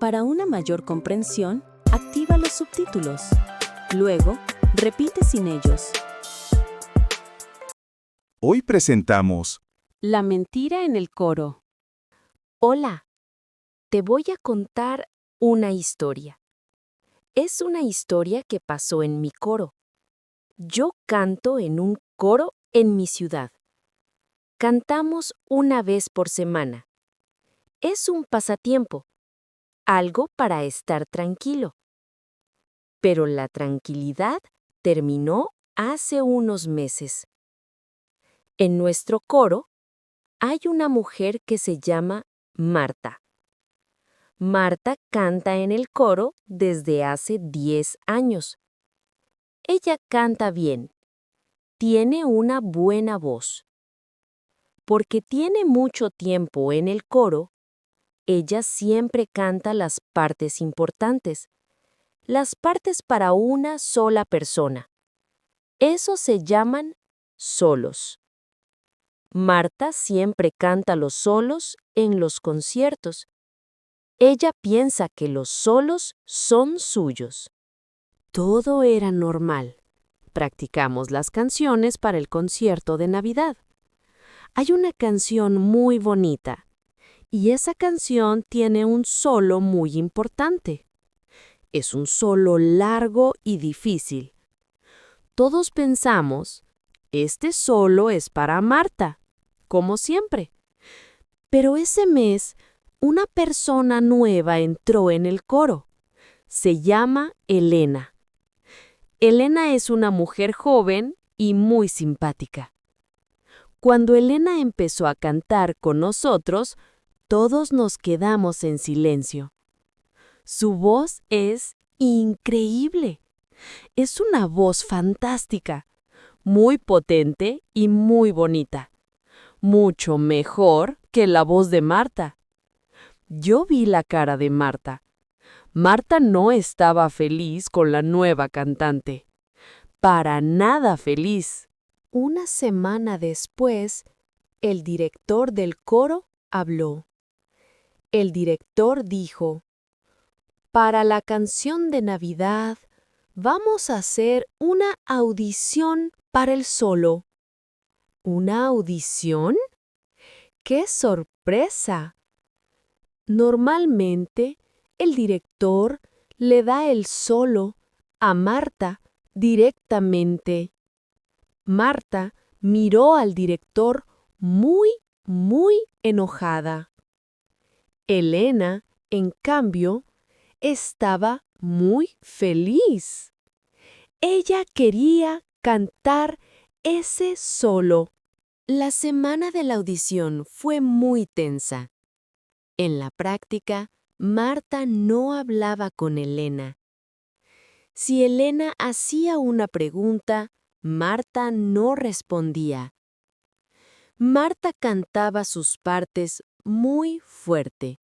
Para una mayor comprensión, activa los subtítulos. Luego, repite sin ellos. Hoy presentamos La mentira en el coro. Hola, te voy a contar una historia. Es una historia que pasó en mi coro. Yo canto en un coro en mi ciudad. Cantamos una vez por semana. Es un pasatiempo, algo para estar tranquilo. Pero la tranquilidad terminó hace unos meses. En nuestro coro hay una mujer que se llama Marta. Marta canta en el coro desde hace 10 años. Ella canta bien. Tiene una buena voz. Porque tiene mucho tiempo en el coro, ella siempre canta las partes importantes, las partes para una sola persona. Esos se llaman solos. Marta siempre canta los solos en los conciertos. Ella piensa que los solos son suyos. Todo era normal. Practicamos las canciones para el concierto de Navidad. Hay una canción muy bonita, y esa canción tiene un solo muy importante. Es un solo largo y difícil. Todos pensamos, este solo es para Marta, como siempre. Pero ese mes, una persona nueva entró en el coro. Se llama Elena. Elena es una mujer joven y muy simpática. Cuando Elena empezó a cantar con nosotros, todos nos quedamos en silencio. Su voz es increíble. Es una voz fantástica, muy potente y muy bonita. Mucho mejor que la voz de Marta. Yo vi la cara de Marta. Marta no estaba feliz con la nueva cantante. Para nada feliz. Una semana después, el director del coro habló. El director dijo: para la canción de Navidad, vamos a hacer una audición para el solo. ¿Una audición? ¡Qué sorpresa! Normalmente, el director le da el solo a Marta directamente. Marta miró al director muy enojada. Elena, en cambio, estaba muy feliz. Ella quería cantar ese solo. La semana de la audición fue muy tensa. En la práctica, Marta no hablaba con Elena. Si Elena hacía una pregunta, Marta no respondía. Marta cantaba sus partes muy fuerte,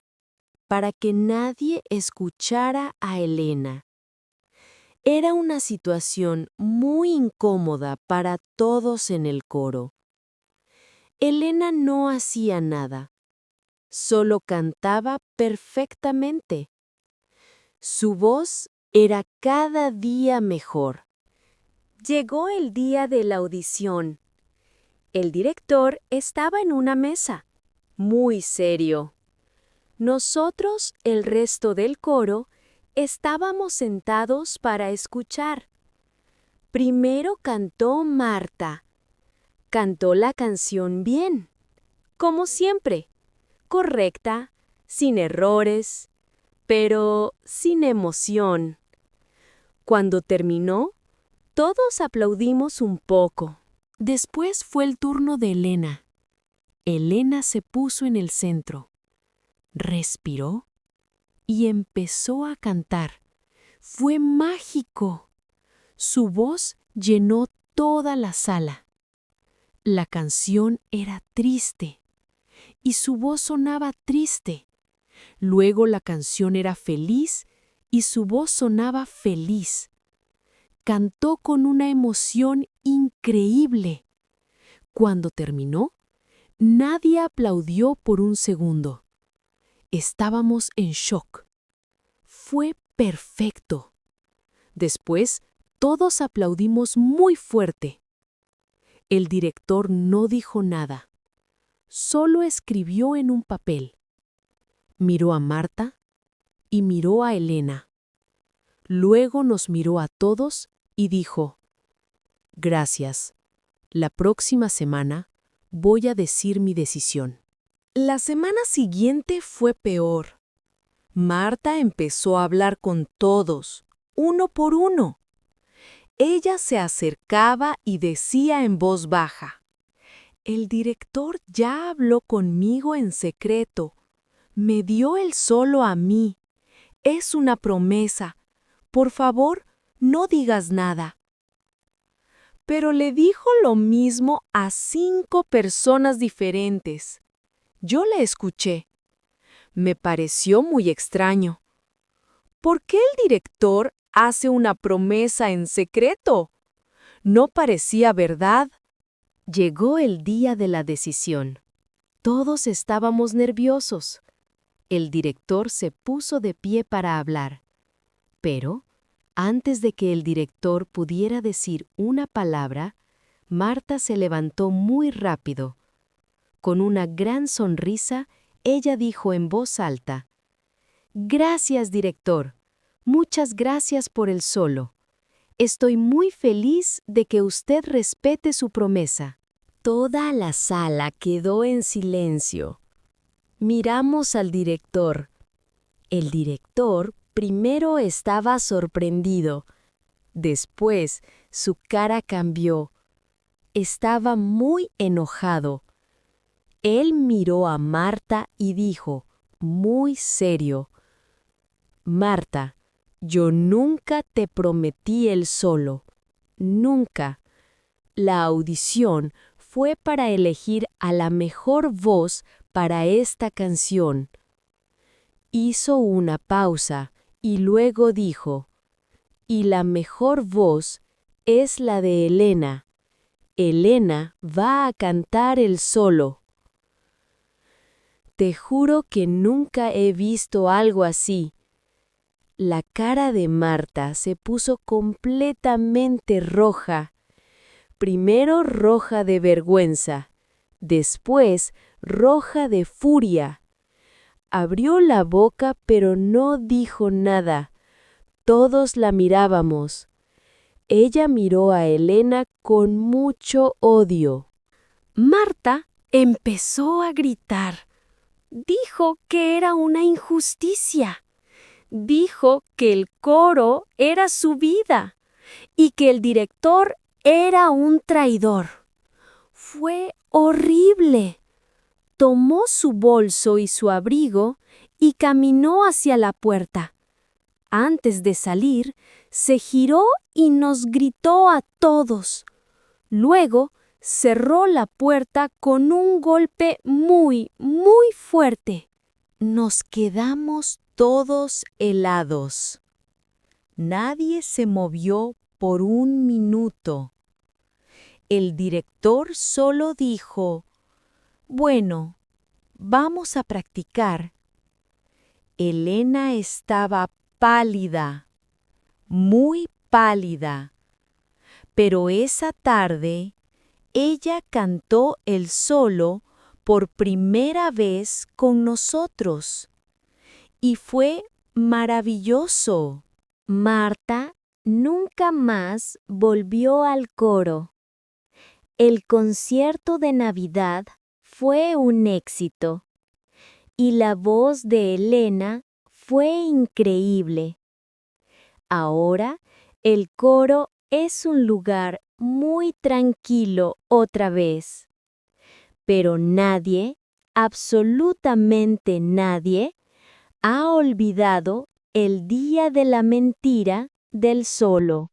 para que nadie escuchara a Elena. Era una situación muy incómoda para todos en el coro. Elena no hacía nada, solo cantaba perfectamente. Su voz era cada día mejor. Llegó el día de la audición. El director estaba en una mesa, muy serio. Nosotros, el resto del coro, estábamos sentados para escuchar. Primero cantó Marta. Cantó la canción bien, como siempre, correcta, sin errores, pero sin emoción. Cuando terminó, todos aplaudimos un poco. Después fue el turno de Elena. Elena se puso en el centro, respiró y empezó a cantar. Fue mágico. Su voz llenó toda la sala. La canción era triste y su voz sonaba triste. Luego la canción era feliz y su voz sonaba feliz. Cantó con una emoción increíble. Cuando terminó, nadie aplaudió por un segundo. Estábamos en shock. Fue perfecto. Después, todos aplaudimos muy fuerte. El director no dijo nada. Solo escribió en un papel. Miró a Marta y miró a Elena. Luego nos miró a todos y dijo: «Gracias. La próxima semana voy a decir mi decisión». La semana siguiente fue peor. Marta empezó a hablar con todos, uno por uno. Ella se acercaba y decía en voz baja: «El director ya habló conmigo en secreto. Me dio el solo a mí. Es una promesa. Por favor, no digas nada». Pero le dijo lo mismo a 5 personas diferentes. Yo la escuché. Me pareció muy extraño. ¿Por qué el director hace una promesa en secreto? No parecía verdad. Llegó el día de la decisión. Todos estábamos nerviosos. El director se puso de pie para hablar. Pero, antes de que el director pudiera decir una palabra, Marta se levantó muy rápido. Con una gran sonrisa, ella dijo en voz alta: «Gracias, director. Muchas gracias por el solo. Estoy muy feliz de que usted respete su promesa». Toda la sala quedó en silencio. Miramos al director. El director primero estaba sorprendido. Después, su cara cambió. Estaba muy enojado. Él miró a Marta y dijo, muy serio: «Marta, yo nunca te prometí el solo. Nunca. La audición fue para elegir a la mejor voz para esta canción». Hizo una pausa y luego dijo: «Y la mejor voz es la de Elena. Elena va a cantar el solo». Te juro que nunca he visto algo así. La cara de Marta se puso completamente roja. Primero roja de vergüenza, después roja de furia. Abrió la boca pero no dijo nada. Todos la mirábamos. Ella miró a Elena con mucho odio. Marta empezó a gritar. Dijo que era una injusticia. Dijo que el coro era su vida y que el director era un traidor. Fue horrible. Tomó su bolso y su abrigo y caminó hacia la puerta. Antes de salir, se giró y nos gritó a todos. Luego, cerró la puerta con un golpe muy, muy fuerte. Nos quedamos todos helados. Nadie se movió por un minuto. El director solo dijo: «Bueno, vamos a practicar». Elena estaba pálida, muy pálida. Pero esa tarde, ella cantó el solo por primera vez con nosotros. Y fue maravilloso. Marta nunca más volvió al coro. El concierto de Navidad fue un éxito. Y la voz de Elena fue increíble. Ahora, el coro es un lugar muy tranquilo otra vez. Pero nadie, absolutamente nadie, ha olvidado el día de la mentira del solo.